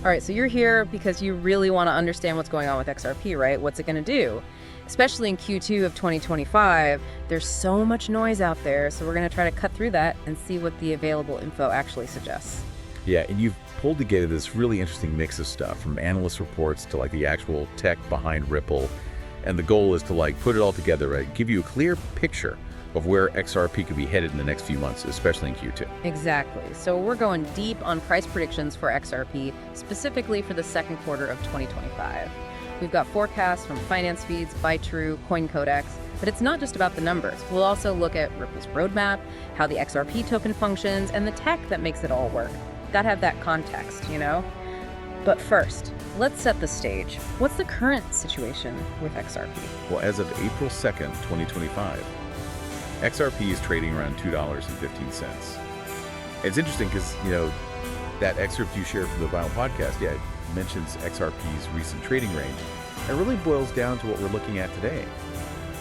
All right, so you're here because you really want to understand what's going on with XRP, right? What's it going to do? Especially in Q2 of 2025, there's so much noise out there, so we're going to try to cut through that and see what the available info actually suggests. Yeah, and you've pulled together this really interesting mix of stuff, from analyst reports to like the actual tech behind Ripple. And the goal is to like put it all together, right? Give you a clear picture of where XRP could be headed in the next few months, especially in Q2. Exactly. So we're going deep on price predictions for XRP, specifically for the second quarter of 2025. We've got forecasts from Finance Feeds, Bytrue, CoinCodex, but it's not just about the numbers. We'll also look at Ripple's roadmap, how the XRP token functions, and the tech that makes it all work. Gotta have that context, you know? But first, let's set the stage. What's the current situation with XRP? Well, as of April 2nd, 2025, XRP is trading around $2.15. It's interesting because, that excerpt you shared from the Vinyl podcast, it mentions XRP's recent trading range. It really boils down to what we're looking at today.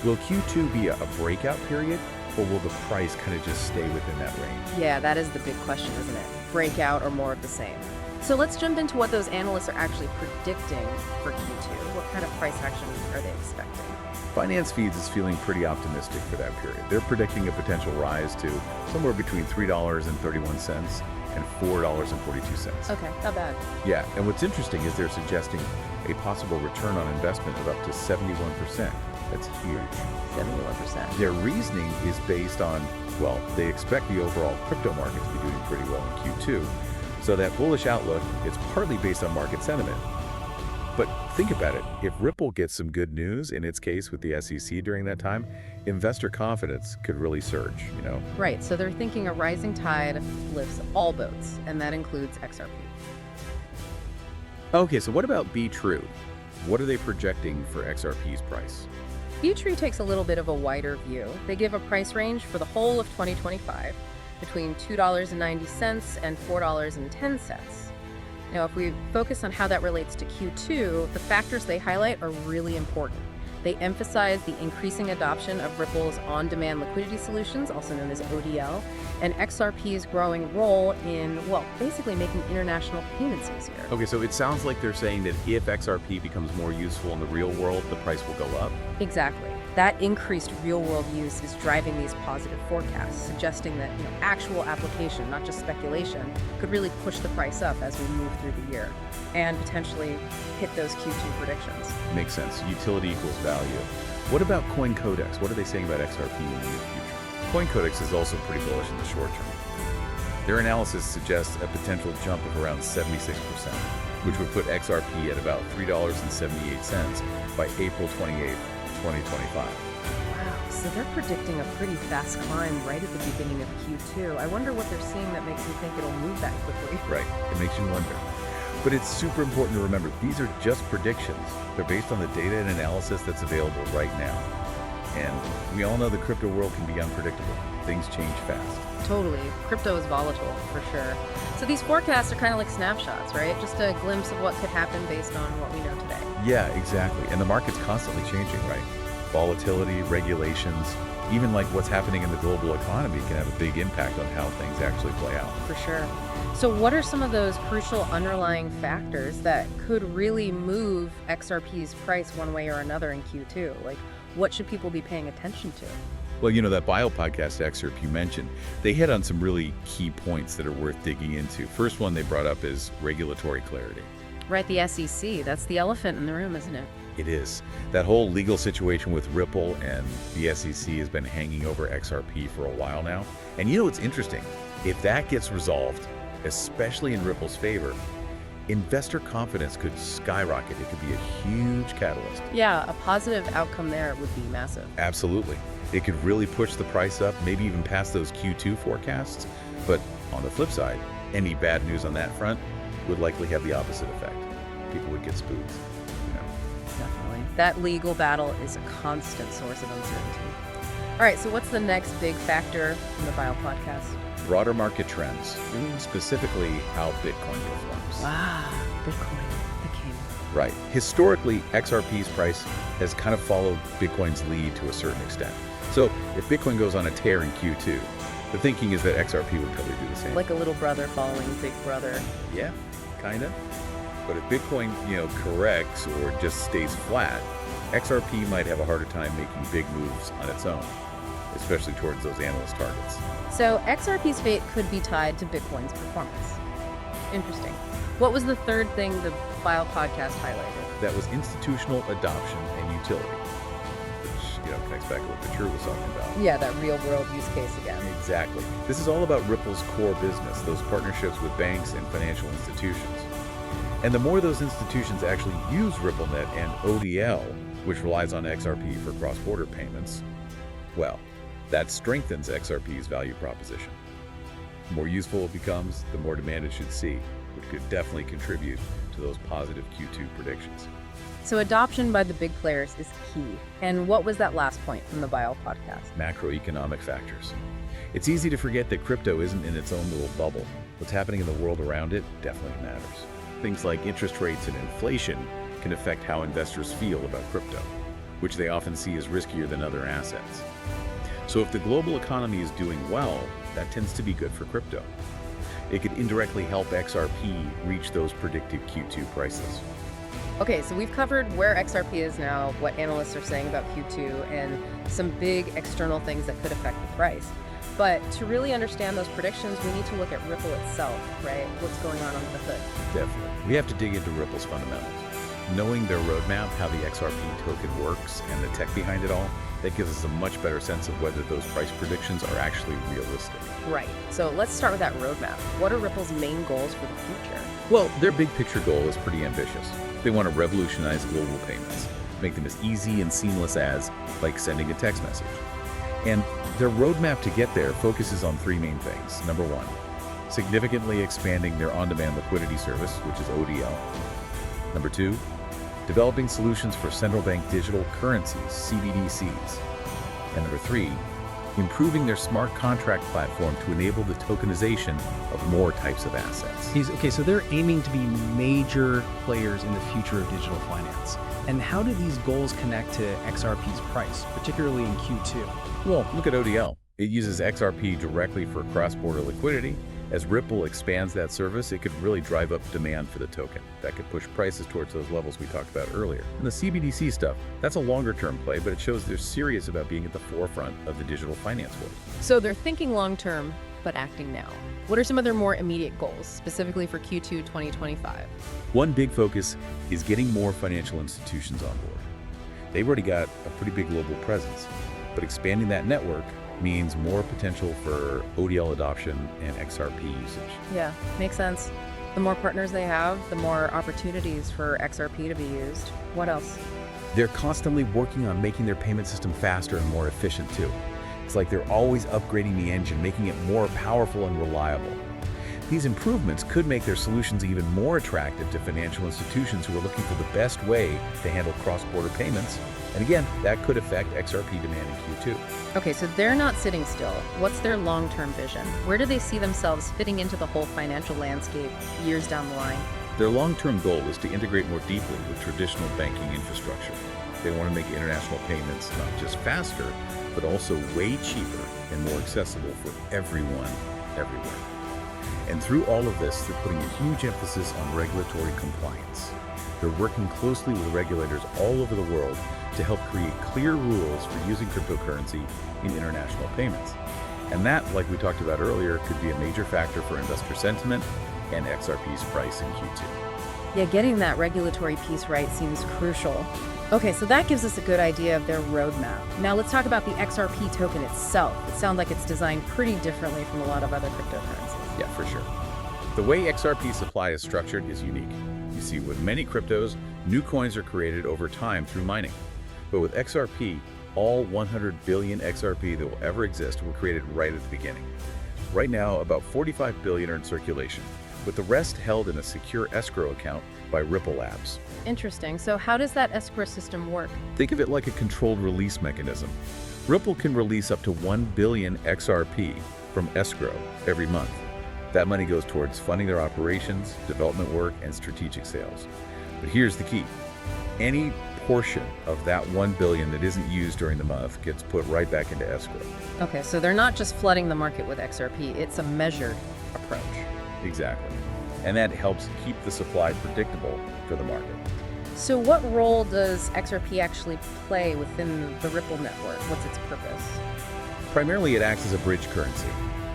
Will Q2 be a breakout period, or will the price kind of just stay within that range? Yeah, that is the big question, isn't it? Breakout or more of the same? So let's jump into what those analysts are actually predicting for Q2. What kind of price action are they expecting? Finance Feeds is feeling pretty optimistic for that period. They're predicting a potential rise to somewhere between $3.31 and $4.42. Okay, not bad. Yeah, and what's interesting is they're suggesting a possible return on investment of up to 71%. That's huge. 71%. Their reasoning is based on, they expect the overall crypto market to be doing pretty well in Q2. So that bullish outlook is partly based on market sentiment. But think about it. If Ripple gets some good news, in its case with the SEC during that time, investor confidence could really surge, Right, so they're thinking a rising tide lifts all boats, and that includes XRP. Okay, so what about Bytrue? What are they projecting for XRP's price? Bytrue takes a little bit of a wider view. They give a price range for the whole of 2025 between $2.90 and $4.10. Now, if we focus on how that relates to Q2, the factors they highlight are really important. They emphasize the increasing adoption of Ripple's on-demand liquidity solutions, also known as ODL, and XRP's growing role in, basically making international payments easier. Okay, so it sounds like they're saying that if XRP becomes more useful in the real world, the price will go up? Exactly. That increased real-world use is driving these positive forecasts, suggesting that actual application, not just speculation, could really push the price up as we move through the year and potentially hit those Q2 predictions. Makes sense. Utility equals value. What about CoinCodex? What are they saying about XRP in the near future? CoinCodex is also pretty bullish in the short term. Their analysis suggests a potential jump of around 76%, which would put XRP at about $3.78 by April 28th, 2025. Wow, so they're predicting a pretty fast climb right at the beginning of Q2. I wonder what they're seeing that makes them think it'll move that quickly. Right, it makes you wonder. But it's super important to remember, these are just predictions. They're based on the data and analysis that's available right now. And we all know the crypto world can be unpredictable. Things change fast. Totally. Crypto is volatile, for sure. So these forecasts are kind of like snapshots, right? Just a glimpse of what could happen based on what we know today. Yeah, exactly. And the market's constantly changing, right? Volatility, regulations, even like what's happening in the global economy can have a big impact on how things actually play out. For sure. So what are some of those crucial underlying factors that could really move XRP's price one way or another in Q2? Like, what should people be paying attention to? Well, that bio podcast excerpt you mentioned, they hit on some really key points that are worth digging into. First one they brought up is regulatory clarity. Right, the SEC. That's the elephant in the room, isn't it? It is. That whole legal situation with Ripple and the SEC has been hanging over XRP for a while now. And what's interesting? If that gets resolved, especially in Ripple's favor, investor confidence could skyrocket. It could be a huge catalyst. Yeah, a positive outcome there would be massive. Absolutely. It could really push the price up, maybe even past those Q2 forecasts. But on the flip side, any bad news on that front would likely have the opposite effect. People would get spooked. Definitely. That legal battle is a constant source of uncertainty. All right, so what's the next big factor in the Bio podcast? Broader market trends, specifically how Bitcoin performs. Wow, Bitcoin, the king. Right. Historically, XRP's price has kind of followed Bitcoin's lead to a certain extent. So if Bitcoin goes on a tear in Q2, the thinking is that XRP would probably do the same. Like a little brother following big brother. Yeah, kind of. But if Bitcoin, corrects or just stays flat, XRP might have a harder time making big moves on its own, especially towards those analyst targets. So XRP's fate could be tied to Bitcoin's performance. Interesting. What was the third thing the File podcast highlighted? That was institutional adoption and utility, which, connects back to what Patrick was talking about. Yeah, that real world use case again. Exactly. This is all about Ripple's core business, those partnerships with banks and financial institutions. And the more those institutions actually use RippleNet and ODL, which relies on XRP for cross-border payments, well, that strengthens XRP's value proposition. The more useful it becomes, the more demand it should see, which could definitely contribute to those positive Q2 predictions. So adoption by the big players is key. And what was that last point from the Bio podcast? Macroeconomic factors. It's easy to forget that crypto isn't in its own little bubble. What's happening in the world around it definitely matters. Things like interest rates and inflation can affect how investors feel about crypto, which they often see as riskier than other assets. So if the global economy is doing well, that tends to be good for crypto. It could indirectly help XRP reach those predicted Q2 prices. Okay, so we've covered where XRP is now, what analysts are saying about Q2, and some big external things that could affect the price. But to really understand those predictions, we need to look at Ripple itself, right? What's going on under the hood? Definitely. We have to dig into Ripple's fundamentals. Knowing their roadmap, how the XRP token works, and the tech behind it all, that gives us a much better sense of whether those price predictions are actually realistic. Right. So let's start with that roadmap. What are Ripple's main goals for the future? Well, their big picture goal is pretty ambitious. They want to revolutionize global payments, make them as easy and seamless as, like, sending a text message. And their roadmap to get there focuses on three main things. Number one, significantly expanding their on-demand liquidity service, which is ODL. Number two, developing solutions for central bank digital currencies, CBDCs. And number three, improving their smart contract platform to enable the tokenization of more types of assets. Okay, so they're aiming to be major players in the future of digital finance. And how do these goals connect to XRP's price, particularly in Q2? Well, look at ODL. It uses XRP directly for cross-border liquidity. As Ripple expands that service, it could really drive up demand for the token. That could push prices towards those levels we talked about earlier. And the CBDC stuff, that's a longer-term play, but it shows they're serious about being at the forefront of the digital finance world. So they're thinking long-term, but acting now. What are some of their more immediate goals, specifically for Q2 2025? One big focus is getting more financial institutions on board. They've already got a pretty big global presence, but expanding that network means more potential for ODL adoption and XRP usage. Yeah, makes sense. The more partners they have, the more opportunities for XRP to be used. What else? They're constantly working on making their payment system faster and more efficient too. It's like they're always upgrading the engine, making it more powerful and reliable. These improvements could make their solutions even more attractive to financial institutions who are looking for the best way to handle cross-border payments. And again, that could affect XRP demand in Q2. Okay, so they're not sitting still. What's their long-term vision? Where do they see themselves fitting into the whole financial landscape years down the line? Their long-term goal is to integrate more deeply with traditional banking infrastructure. They want to make international payments not just faster, but also way cheaper and more accessible for everyone, everywhere. And through all of this, they're putting a huge emphasis on regulatory compliance. They're working closely with regulators all over the world to help create clear rules for using cryptocurrency in international payments. And that, like we talked about earlier, could be a major factor for investor sentiment and XRP's price in Q2. Yeah, getting that regulatory piece right seems crucial. Okay, so that gives us a good idea of their roadmap. Now let's talk about the XRP token itself. It sounds like it's designed pretty differently from a lot of other cryptocurrencies. Yeah, for sure. The way XRP supply is structured is unique. You see, with many cryptos, new coins are created over time through mining. But with XRP, all 100 billion XRP that will ever exist were created right at the beginning. Right now, about 45 billion are in circulation, with the rest held in a secure escrow account by Ripple Labs. Interesting. So how does that escrow system work? Think of it like a controlled release mechanism. Ripple can release up to 1 billion XRP from escrow every month. That money goes towards funding their operations, development work, and strategic sales. But here's the key. Any portion of that 1 billion that isn't used during the month gets put right back into escrow. Okay, so they're not just flooding the market with XRP, it's a measured approach. Exactly. and that helps keep the supply predictable for the market. So what role does XRP actually play within the Ripple network? What's its purpose? Primarily, it acts as a bridge currency.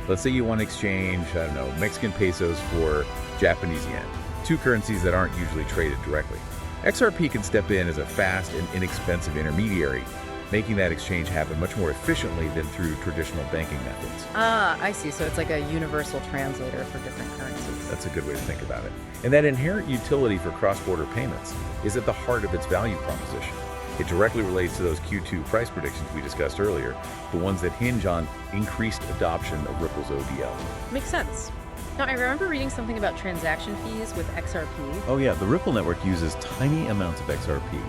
Let's say you want to exchange, I don't know, Mexican pesos for Japanese yen, two currencies that aren't usually traded directly. XRP can step in as a fast and inexpensive intermediary, making that exchange happen much more efficiently than through traditional banking methods. Ah, I see. So it's like a universal translator for different currencies. That's a good way to think about it. And that inherent utility for cross-border payments is at the heart of its value proposition. It directly relates to those Q2 price predictions we discussed earlier, the ones that hinge on increased adoption of Ripple's ODL. Makes sense. Now, I remember reading something about transaction fees with XRP. Oh yeah, the Ripple network uses tiny amounts of XRP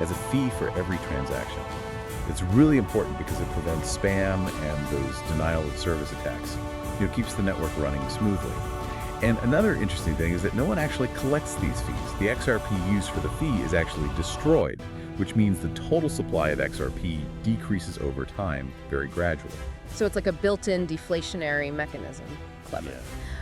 as a fee for every transaction. It's really important because it prevents spam and those denial of service attacks. It keeps the network running smoothly. And another interesting thing is that no one actually collects these fees. The XRP used for the fee is actually destroyed, which means the total supply of XRP decreases over time very gradually. So it's like a built-in deflationary mechanism. Clever.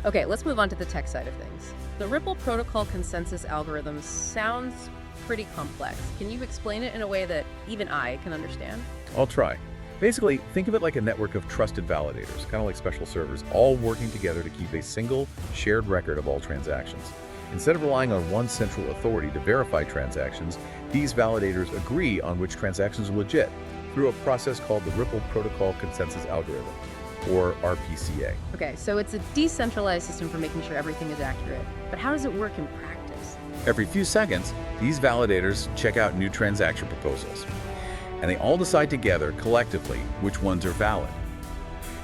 Okay, let's move on to the tech side of things. The Ripple protocol consensus algorithm sounds pretty complex. Can you explain it in a way that even I can understand? I'll try. Basically, think of it like a network of trusted validators, kind of like special servers, all working together to keep a single shared record of all transactions. Instead of relying on one central authority to verify transactions, these validators agree on which transactions are legit through a process called the Ripple Protocol Consensus Algorithm, or RPCA. Okay, so it's a decentralized system for making sure everything is accurate. But how does it work in practice? Every few seconds, these validators check out new transaction proposals, and they all decide together, collectively, which ones are valid.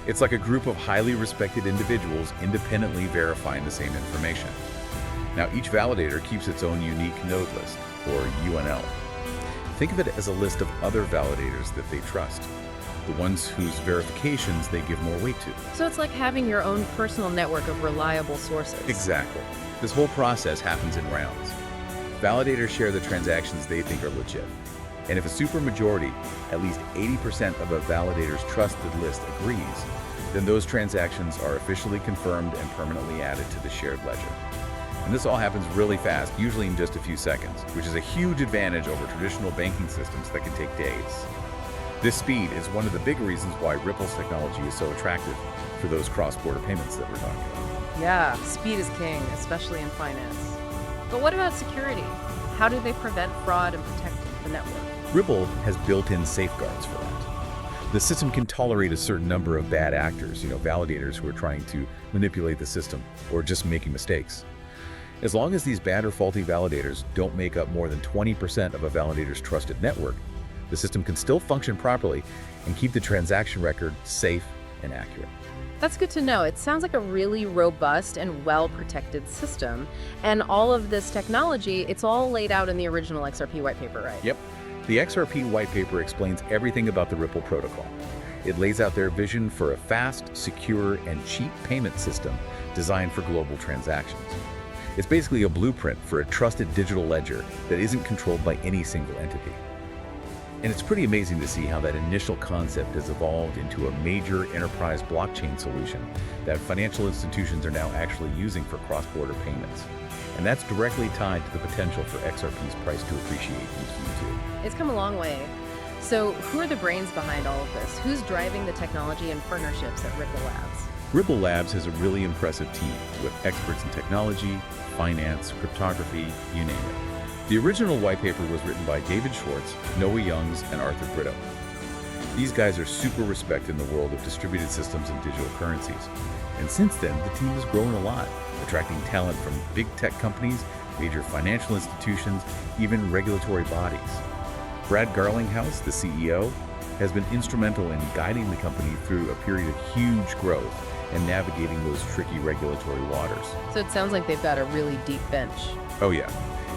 It's like a group of highly respected individuals independently verifying the same information. Now, each validator keeps its own unique node list, or UNL. Think of it as a list of other validators that they trust, the ones whose verifications they give more weight to. So it's like having your own personal network of reliable sources. Exactly. This whole process happens in rounds. Validators share the transactions they think are legit. And if a supermajority, at least 80% of a validator's trusted list agrees, then those transactions are officially confirmed and permanently added to the shared ledger. And this all happens really fast, usually in just a few seconds, which is a huge advantage over traditional banking systems that can take days. This speed is one of the big reasons why Ripple's technology is so attractive for those cross-border payments that we're talking about. Yeah, speed is king, especially in finance. But what about security? How do they prevent fraud and protect the network? Ripple has built-in safeguards for that. The system can tolerate a certain number of bad actors, validators who are trying to manipulate the system or just making mistakes. As long as these bad or faulty validators don't make up more than 20% of a validator's trusted network, the system can still function properly and keep the transaction record safe and accurate. That's good to know. It sounds like a really robust and well-protected system. And all of this technology, it's all laid out in the original XRP white paper, right? Yep. The XRP white paper explains everything about the Ripple protocol. It lays out their vision for a fast, secure, and cheap payment system designed for global transactions. It's basically a blueprint for a trusted digital ledger that isn't controlled by any single entity. And it's pretty amazing to see how that initial concept has evolved into a major enterprise blockchain solution that financial institutions are now actually using for cross-border payments. And that's directly tied to the potential for XRP's price to appreciate in Q2. It's come a long way. So who are the brains behind all of this? Who's driving the technology and partnerships at Ripple Labs? Ripple Labs has a really impressive team with experts in technology, finance, cryptography, you name it. The original white paper was written by David Schwartz, Noah Youngs, and Arthur Brito. These guys are super respected in the world of distributed systems and digital currencies. And since then, the team has grown a lot, attracting talent from big tech companies, major financial institutions, even regulatory bodies. Brad Garlinghouse, the CEO, has been instrumental in guiding the company through a period of huge growth and navigating those tricky regulatory waters. So it sounds like they've got a really deep bench. Oh yeah,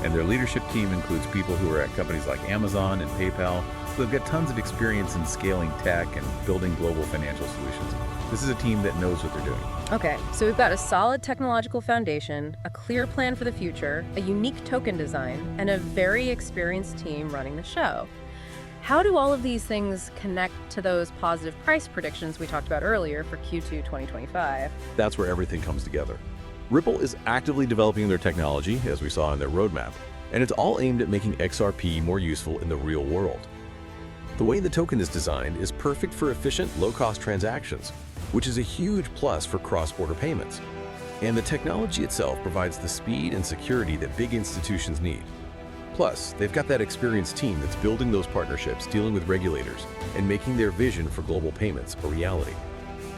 and their leadership team includes people who are at companies like Amazon and PayPal, so they've got tons of experience in scaling tech and building global financial solutions. This is a team that knows what they're doing. Okay, so we've got a solid technological foundation, a clear plan for the future, a unique token design, and a very experienced team running the show. How do all of these things connect to those positive price predictions we talked about earlier for Q2 2025? That's where everything comes together. Ripple is actively developing their technology, as we saw in their roadmap, and it's all aimed at making XRP more useful in the real world. The way the token is designed is perfect for efficient, low-cost transactions, which is a huge plus for cross-border payments. And the technology itself provides the speed and security that big institutions need. Plus, they've got that experienced team that's building those partnerships, dealing with regulators, and making their vision for global payments a reality.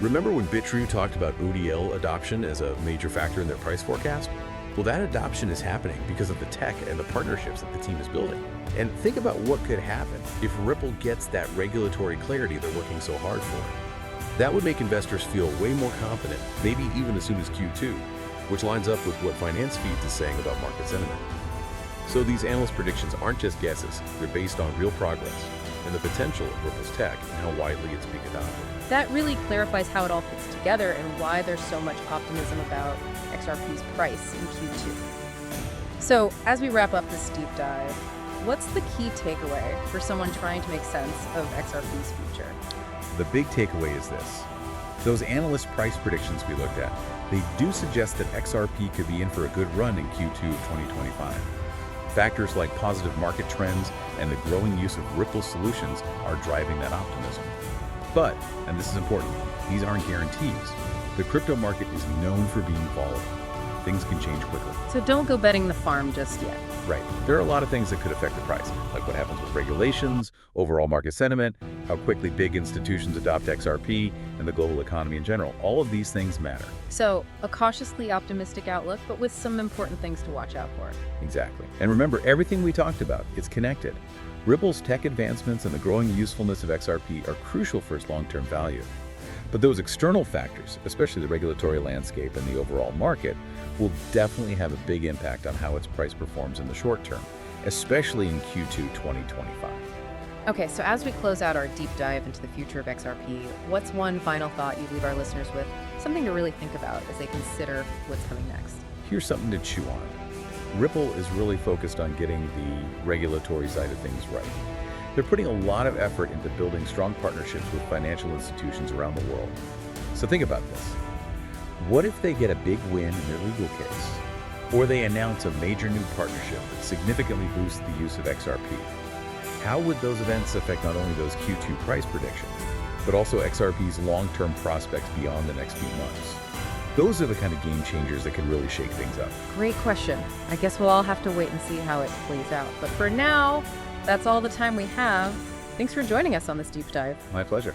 Remember when Bitrue talked about ODL adoption as a major factor in their price forecast? Well, that adoption is happening because of the tech and the partnerships that the team is building. And think about what could happen if Ripple gets that regulatory clarity they're working so hard for. That would make investors feel way more confident, maybe even as soon as Q2, which lines up with what Finance Feeds is saying about market sentiment. So these analyst predictions aren't just guesses, they're based on real progress and the potential of Ripple's tech and how widely it's being adopted. That really clarifies how it all fits together and why there's so much optimism about XRP's price in Q2. So as we wrap up this deep dive, what's the key takeaway for someone trying to make sense of XRP's future? The big takeaway is this. Those analyst price predictions we looked at, they do suggest that XRP could be in for a good run in Q2 of 2025. Factors like positive market trends and the growing use of Ripple solutions are driving that optimism. But, and this is important, these aren't guarantees. The crypto market is known for being volatile. Things can change quickly. So don't go betting the farm just yet. Right. There are a lot of things that could affect the price, like what happens with regulations, overall market sentiment, how quickly big institutions adopt XRP, and the global economy in general. All of these things matter. So a cautiously optimistic outlook, but with some important things to watch out for. Exactly. And remember, everything we talked about, it's connected. Ripple's tech advancements and the growing usefulness of XRP are crucial for its long-term value. But those external factors, especially the regulatory landscape and the overall market, will definitely have a big impact on how its price performs in the short term, especially in Q2 2025. Okay, so as we close out our deep dive into the future of XRP, what's one final thought you'd leave our listeners with? Something to really think about as they consider what's coming next. Here's something to chew on. Ripple is really focused on getting the regulatory side of things right. They're putting a lot of effort into building strong partnerships with financial institutions around the world. So think about this. What if they get a big win in their legal case? Or they announce a major new partnership that significantly boosts the use of XRP? How would those events affect not only those Q2 price predictions, but also XRP's long-term prospects beyond the next few months? Those are the kind of game changers that can really shake things up. Great question. I guess we'll all have to wait and see how it plays out. But for now, that's all the time we have. Thanks for joining us on this deep dive. My pleasure.